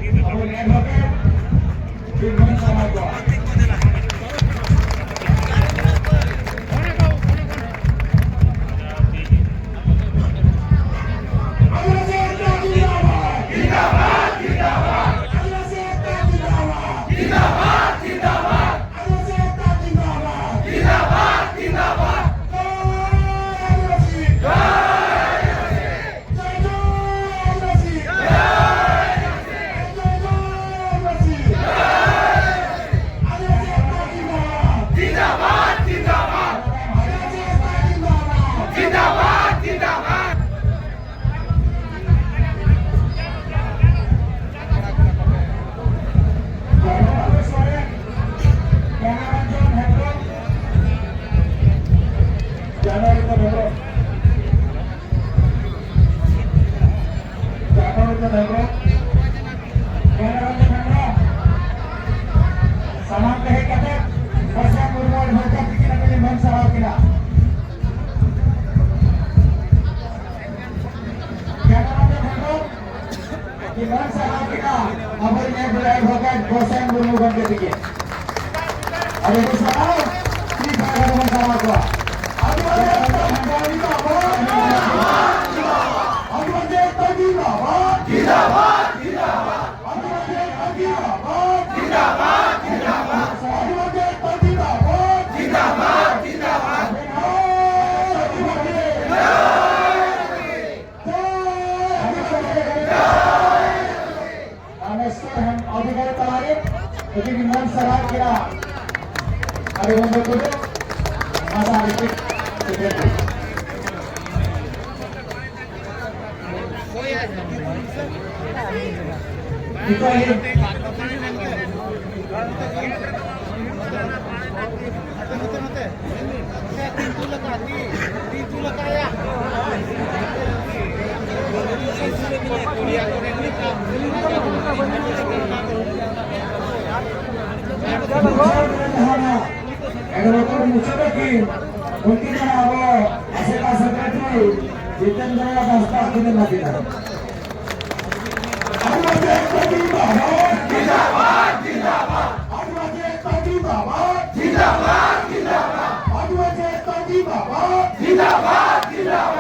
Abang advocate Firman Samagwa. Jadi dengan salah kira ada yang betul masa listrik seperti itu ini Edotor Musabekin mungkin awal asal sekretari Jitendra Dastas kita Madinah. Advocate tadi bahwa Jindabad, Jindabad. Advocate tadi bahwa Jindabad, Jindabad. Advocate tadi bahwa Jindabad, Jindabad.